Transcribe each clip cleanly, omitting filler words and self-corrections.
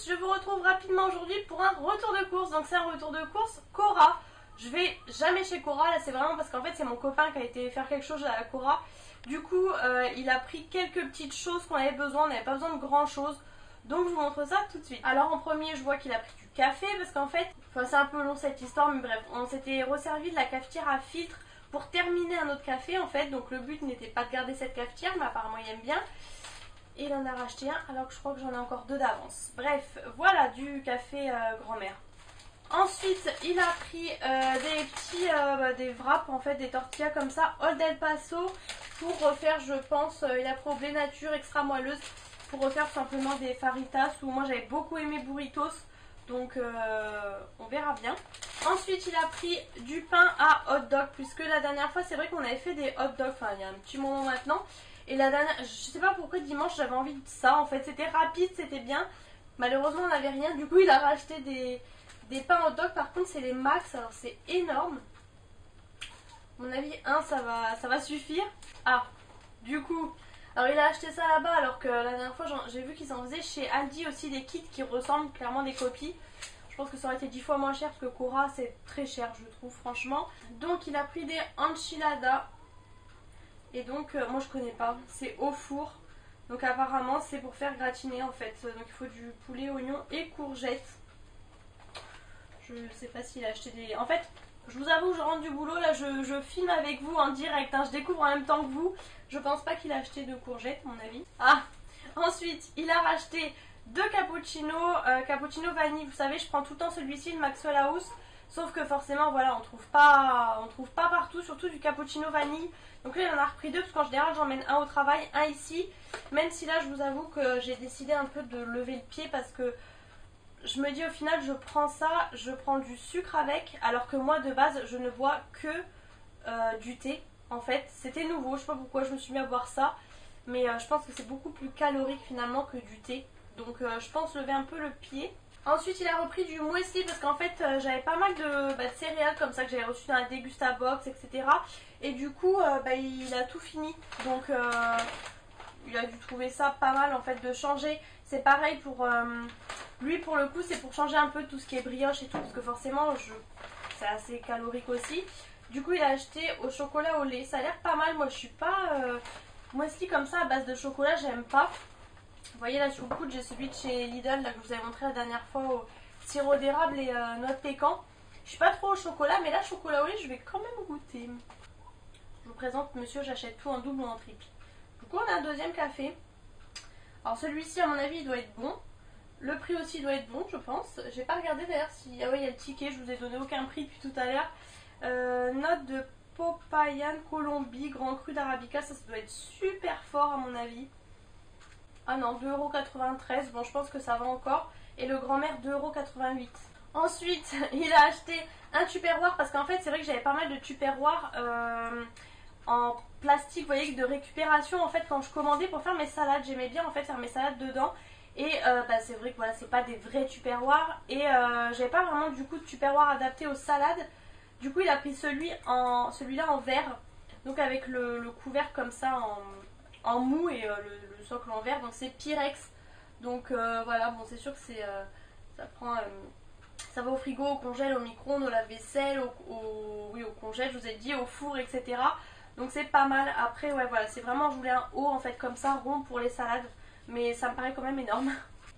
tous, je vous retrouve rapidement aujourd'hui pour un retour de course. Donc c'est un retour de course Cora. Je vais jamais chez Cora, là c'est vraiment parce qu'en fait c'est mon copain qui a été faire quelque chose à la Cora. Du coup il a pris quelques petites choses qu'on avait besoin, on n'avait pas besoin de grand chose. Donc je vous montre ça tout de suite. Alors en premier je vois qu'il a pris du café parce qu'en fait, enfin c'est un peu long cette histoire mais bref, on s'était resservi de la cafetière à filtre pour terminer un autre café en fait. Donc le but n'était pas de garder cette cafetière mais apparemment il aime bien. Et il en a racheté un alors que je crois que j'en ai encore deux d'avance. Bref, voilà du café grand-mère. Ensuite, il a pris des petits des wraps en fait, des tortillas comme ça, Old El Paso pour refaire, je pense, il a pris au blé nature extra moelleuse pour refaire simplement des faritas où moi j'avais beaucoup aimé burritos. Donc on verra bien. Ensuite il a pris du pain à hot dog puisque la dernière fois c'est vrai qu'on avait fait des hot dogs, enfin il y a un petit moment maintenant. Et la dernière, je sais pas pourquoi dimanche j'avais envie de ça en fait, c'était rapide, c'était bien. Malheureusement on n'avait rien, du coup il a racheté des pains hot dog, par contre c'est les max, alors c'est énorme. À mon avis ça va suffire. Ah, du coup, alors il a acheté ça là-bas alors que la dernière fois j'ai vu qu'ils en faisaient chez Aldi aussi des kits qui ressemblent clairement des copies. Je pense que ça aurait été 10 fois moins cher parce que Cora c'est très cher je trouve franchement. Donc il a pris des enchiladas. Et donc moi je connais pas, c'est au four. Donc apparemment c'est pour faire gratiner en fait. Donc il faut du poulet, oignon et courgettes. Je sais pas s'il a acheté des... En fait je vous avoue je rentre du boulot là, je filme avec vous en direct hein. Je découvre en même temps que vous. Je pense pas qu'il a acheté de courgettes à mon avis. Ah, ensuite il a racheté deux cappuccinos, cappuccino vanille. Vous savez je prends tout le temps celui-ci, le Maxwell House. Sauf que forcément voilà on trouve pas partout, surtout du cappuccino vanille. Donc là il en a repris deux parce qu'en général j'emmène un au travail, un ici. Même si là je vous avoue que j'ai décidé un peu de lever le pied parce que je me dis au final je prends ça, je prends du sucre avec. Alors que moi de base je ne bois que du thé en fait. C'était nouveau, je sais pas pourquoi je me suis mis à boire ça. Mais je pense que c'est beaucoup plus calorique finalement que du thé. Donc je pense lever un peu le pied. Ensuite il a repris du muesli parce qu'en fait j'avais pas mal de céréales comme ça que j'avais reçu dans la Degustabox etc. Et du coup il a tout fini. Donc il a dû trouver ça pas mal en fait de changer. C'est pareil pour lui pour le coup, c'est pour changer un peu tout ce qui est brioche et tout. Parce que forcément c'est assez calorique aussi. Du coup il a acheté au chocolat au lait. Ça a l'air pas mal, moi je suis pas muesli comme ça à base de chocolat, j'aime pas. Vous voyez là sur le coude j'ai celui de chez Lidl là, que je vous avais montré la dernière fois au sirop d'érable et noix de pécan. Je suis pas trop au chocolat mais là chocolat au lait je vais quand même goûter. Je vous présente monsieur, j'achète tout en double ou en triple. Du coup on a un deuxième café. Alors celui-ci à mon avis il doit être bon. Le prix aussi doit être bon je pense. J'ai pas regardé d'ailleurs si... Ah ouais il y a le ticket, je vous ai donné aucun prix depuis tout à l'heure. Note de Popayan Colombie, grand cru d'Arabica, ça doit être super fort à mon avis. Ah non, 2,93€, bon je pense que ça va encore. Et le grand-mère 2,88€. Ensuite, il a acheté un tupperware parce qu'en fait c'est vrai que j'avais pas mal de tupperware en plastique, vous voyez, de récupération en fait quand je commandais pour faire mes salades. J'aimais bien en fait faire mes salades dedans. Et c'est vrai que voilà, c'est pas des vrais tupperwares. Et j'avais pas vraiment du coup de tupperware adapté aux salades. Du coup il a pris celui-là en verre. Donc avec le couvercle comme ça en mou et le socle en verre, donc c'est Pyrex. Donc voilà, bon c'est sûr que c'est ça prend ça va au frigo, au congèle, au micro-ondes, au lave-vaisselle, oui au congèle, je vous ai dit, au four, etc. Donc c'est pas mal. Après ouais voilà, c'est vraiment, je voulais un haut en fait comme ça, rond pour les salades, mais ça me paraît quand même énorme.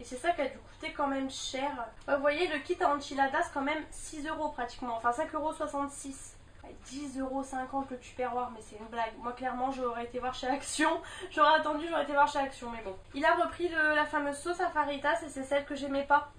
Et c'est ça qui a dû coûter quand même cher. Ouais, vous voyez le kit à enchiladas quand même 6€ pratiquement, enfin 5,66€. 10,50€ le tupperware, mais c'est une blague. Moi clairement j'aurais été voir chez Action. J'aurais attendu, j'aurais été voir chez Action, mais bon. Il a repris la fameuse sauce à faritas et c'est celle que j'aimais pas.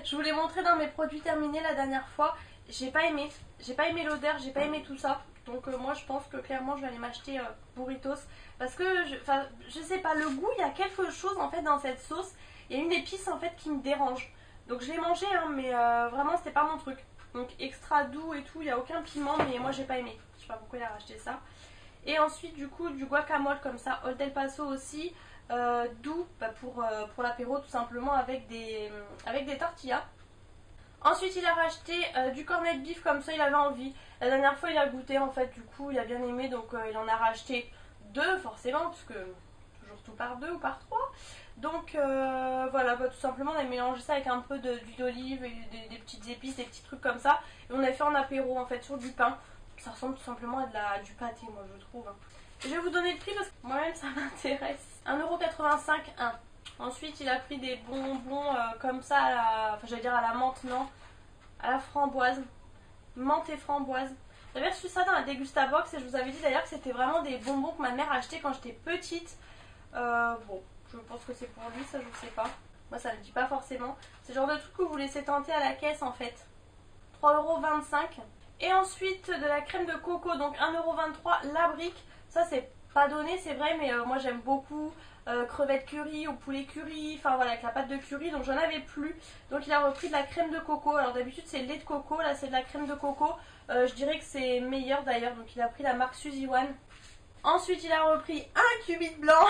Je vous l'ai montré dans mes produits terminés la dernière fois. J'ai pas aimé. J'ai pas aimé l'odeur, j'ai pas aimé tout ça. Donc moi je pense que clairement je vais aller m'acheter burritos. Parce que je sais pas, le goût, il y a quelque chose en fait dans cette sauce. Il y a une épice en fait qui me dérange. Donc je l'ai mangé hein, mais vraiment c'était pas mon truc. Donc extra doux et tout, il n'y a aucun piment mais moi j'ai pas aimé. Je sais pas pourquoi il a racheté ça. Et ensuite du coup du guacamole comme ça, Old El Paso aussi, doux pour l'apéro tout simplement avec des tortillas. Ensuite il a racheté du cornet de beef comme ça, il avait envie. La dernière fois il a goûté en fait, du coup il a bien aimé donc il en a racheté deux forcément parce que toujours tout par 2 ou par 3. Donc voilà, bah, tout simplement on a mélangé ça avec un peu d'huile d'olive et des petites épices, des petits trucs comme ça. Et on a fait en apéro en fait sur du pain. Ça ressemble tout simplement à du pâté, moi je trouve. Je vais vous donner le prix parce que moi-même ça m'intéresse. 1,85 € un. Ensuite il a pris des bonbons comme ça à la... Enfin j'allais dire à la menthe, non. À la framboise. Menthe et framboise. J'avais reçu ça dans la Dégustabox et je vous avais dit d'ailleurs que c'était vraiment des bonbons que ma mère achetait quand j'étais petite. Bon, je pense que c'est pour lui, ça je sais pas. Moi ça ne le dit pas forcément. C'est le genre de truc que vous laissez tenter à la caisse en fait. 3,25 €. Et ensuite de la crème de coco, donc 1,23 € la brique. Ça c'est pas donné c'est vrai, mais moi j'aime beaucoup crevettes curry ou poulet curry, enfin voilà, avec la pâte de curry, donc j'en avais plus. Donc il a repris de la crème de coco. Alors d'habitude c'est le lait de coco, là c'est de la crème de coco. Je dirais que c'est meilleur d'ailleurs, donc il a pris la marque Suzy One. Ensuite il a repris un cubit blanc.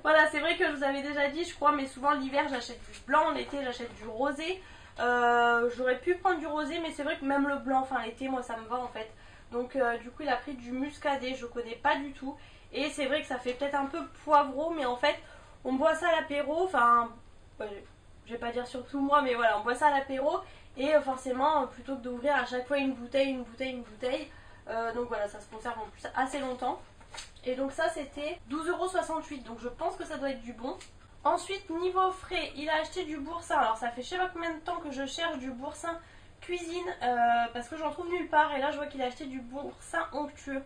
Voilà, c'est vrai que je vous avais déjà dit je crois, mais souvent l'hiver j'achète du blanc, l'été j'achète du rosé. J'aurais pu prendre du rosé, mais c'est vrai que même le blanc, enfin l'été moi ça me va en fait. Donc du coup il a pris du muscadet, je connais pas du tout. Et c'est vrai que ça fait peut-être un peu poivreau, mais en fait on boit ça à l'apéro, enfin je vais pas dire surtout moi, mais voilà, on boit ça à l'apéro. Et forcément plutôt que d'ouvrir à chaque fois une bouteille, donc voilà, ça se conserve en plus assez longtemps. Et donc ça c'était 12,68 €, donc je pense que ça doit être du bon. Ensuite niveau frais, il a acheté du boursin. Alors ça fait je sais pas combien de temps que je cherche du boursin cuisine parce que j'en trouve nulle part. Et là je vois qu'il a acheté du boursin onctueux.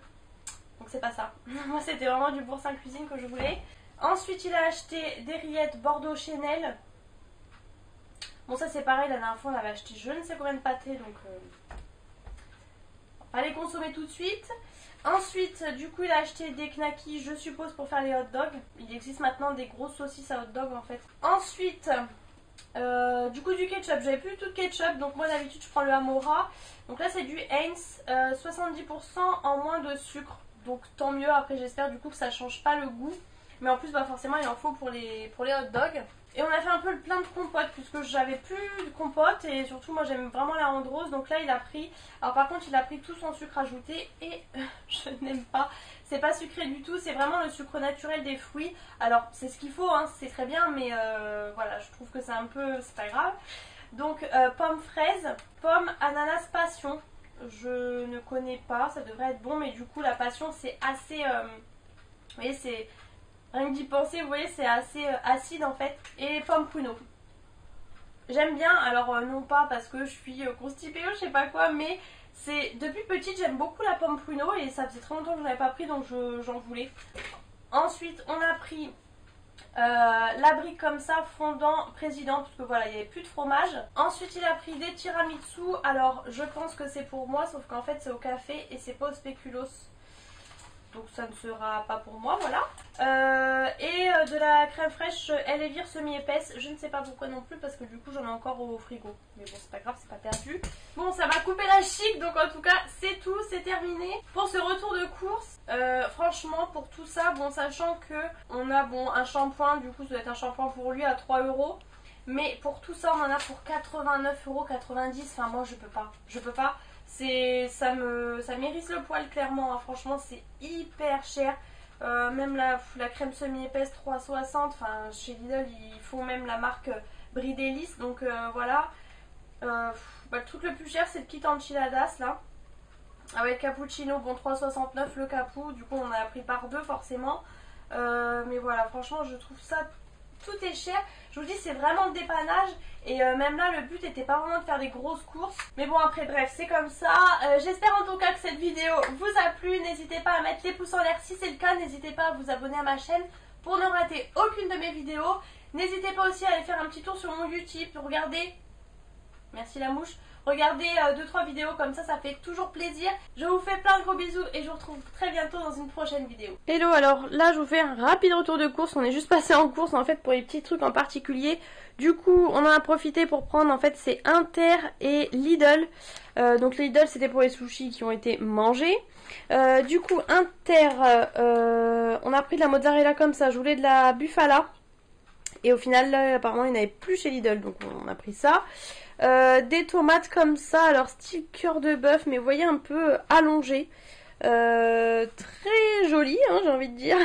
Donc c'est pas ça. Moi c'était vraiment du boursin cuisine que je voulais. Ensuite il a acheté des rillettes Bordeaux Chanel. Bon ça c'est pareil, la dernière fois on avait acheté je ne sais combien de pâtés, donc on va les consommer tout de suite. Ensuite du coup il a acheté des knackis je suppose pour faire les hot dogs. Il existe maintenant des grosses saucisses à hot dog en fait. Ensuite du coup du ketchup, j'avais plus tout de ketchup, donc moi d'habitude je prends le Amora. Donc là c'est du Heinz, 70% en moins de sucre, donc tant mieux. Après j'espère du coup que ça change pas le goût, mais en plus bah forcément il en faut pour les hot dogs. Et on a fait un peu le plein de compotes puisque j'avais plus de compote et surtout moi j'aime vraiment la ronde rose. Donc là il a pris, alors par contre il a pris tout son sucre ajouté et je n'aime pas. C'est pas sucré du tout, c'est vraiment le sucre naturel des fruits. Alors c'est ce qu'il faut, hein, c'est très bien, mais voilà, je trouve que c'est un peu, c'est pas grave. Donc pomme fraise, pomme ananas passion. Je ne connais pas, ça devrait être bon, mais du coup la passion c'est assez, vous voyez c'est... Rien que d'y penser, vous voyez, c'est assez acide en fait. Et pomme pruneau. J'aime bien, alors non pas parce que je suis constipée ou je sais pas quoi, mais c'est depuis petite j'aime beaucoup la pomme pruneau et ça faisait très longtemps que je n'en avais pas pris, donc j'en voulais. Ensuite on a pris la brique comme ça, fondant président, parce que voilà il n'y avait plus de fromage. Ensuite il a pris des tiramisu, alors je pense que c'est pour moi, sauf qu'en fait c'est au café et c'est pas au spéculoos. Donc ça ne sera pas pour moi, voilà. Et de la crème fraîche Elevir semi-épaisse. Je ne sais pas pourquoi non plus parce que du coup j'en ai encore au frigo. Mais bon c'est pas grave, c'est pas perdu. Bon ça m'a coupé la chic, donc en tout cas c'est tout, c'est terminé. Pour ce retour de course, franchement pour tout ça, bon sachant que on a bon un shampoing, du coup ça doit être un shampoing pour lui à 3 €. Mais pour tout ça on en a pour 89,90 €. Enfin moi je peux pas. Ça m'érisse le poil clairement, hein. Franchement c'est hyper cher. Même la crème semi-épaisse 3,60 €. Enfin chez Lidl ils font même la marque Brie Délice. Donc voilà. Le truc le plus cher c'est le kit enchiladas là. Avec cappuccino, bon 3,69 € le capou. Du coup on a pris par deux forcément. Mais voilà, franchement je trouve ça... Tout est cher, je vous dis c'est vraiment le dépannage et même là le but n'était pas vraiment de faire des grosses courses. Mais bon après bref c'est comme ça. J'espère en tout cas que cette vidéo vous a plu. N'hésitez pas à mettre les pouces en l'air si c'est le cas. N'hésitez pas à vous abonner à ma chaîne pour ne rater aucune de mes vidéos. N'hésitez pas aussi à aller faire un petit tour sur mon YouTube pour regarder... Merci la mouche. Regardez 2-3 vidéos comme ça fait toujours plaisir. Je vous fais plein de gros bisous et je vous retrouve très bientôt dans une prochaine vidéo. Hello, alors là je vous fais un rapide retour de course. On est juste passé en course en fait pour les petits trucs en particulier. Du coup on en a profité pour prendre en fait c'est Inter et Lidl. Donc Lidl c'était pour les sushis qui ont été mangés. Du coup Inter, on a pris de la mozzarella comme ça. Je voulais de la Bufala. Et au final là apparemment il n'y en avait plus chez Lidl, donc on a pris ça. Des tomates comme ça, alors style cœur de bœuf, mais vous voyez un peu allongé. Très joli, hein, j'ai envie de dire.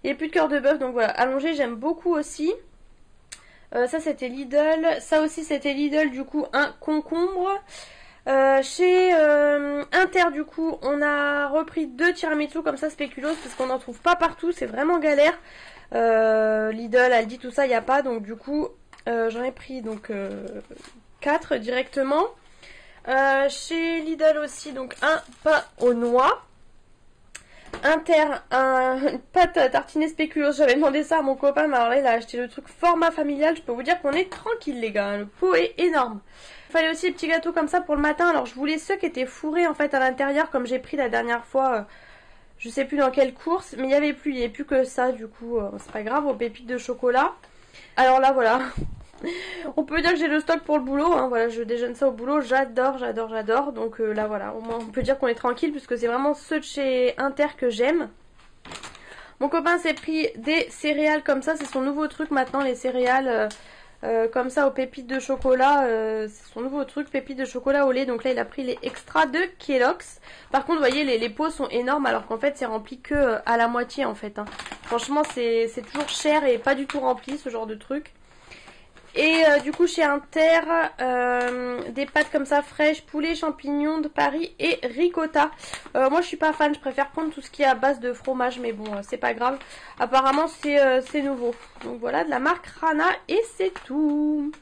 Il n'y a plus de cœur de bœuf, donc voilà. Allongé, j'aime beaucoup aussi. Ça c'était Lidl. Ça aussi c'était Lidl, du coup un concombre. Chez Inter du coup on a repris 2 tiramisu comme ça spéculoos parce qu'on n'en trouve pas partout, c'est vraiment galère. Lidl, Aldi, tout ça il n'y a pas, donc du coup j'en ai pris donc 4 directement. Chez Lidl aussi donc un pain aux noix. Inter, une pâte tartinée spéculoos, j'avais demandé ça à mon copain, mais alors là il a acheté le truc format familial, je peux vous dire qu'on est tranquille les gars, le pot est énorme. Il fallait aussi des petits gâteaux comme ça pour le matin, alors je voulais ceux qui étaient fourrés en fait à l'intérieur comme j'ai pris la dernière fois, je sais plus dans quelle course, mais il n'y avait plus que ça du coup, c'est pas grave, aux pépites de chocolat. Alors là voilà, on peut dire que j'ai le stock pour le boulot, hein. Voilà, je déjeune ça au boulot, j'adore. Donc là voilà, au moins on peut dire qu'on est tranquille puisque c'est vraiment ceux de chez Inter que j'aime. Mon copain s'est pris des céréales comme ça, c'est son nouveau truc maintenant, les céréales comme ça aux pépites de chocolat, c'est son nouveau truc, pépites de chocolat au lait. Donc là il a pris les extras de Kellogg's. Par contre vous voyez les pots sont énormes alors qu'en fait c'est rempli que à la moitié en fait, hein. Franchement c'est toujours cher et pas du tout rempli ce genre de truc. Et du coup chez Inter, des pâtes comme ça fraîches, poulet, champignons de Paris et ricotta. Moi je suis pas fan, je préfère prendre tout ce qui est à base de fromage, mais bon c'est pas grave. Apparemment c'est nouveau. Donc voilà, de la marque Rana et c'est tout.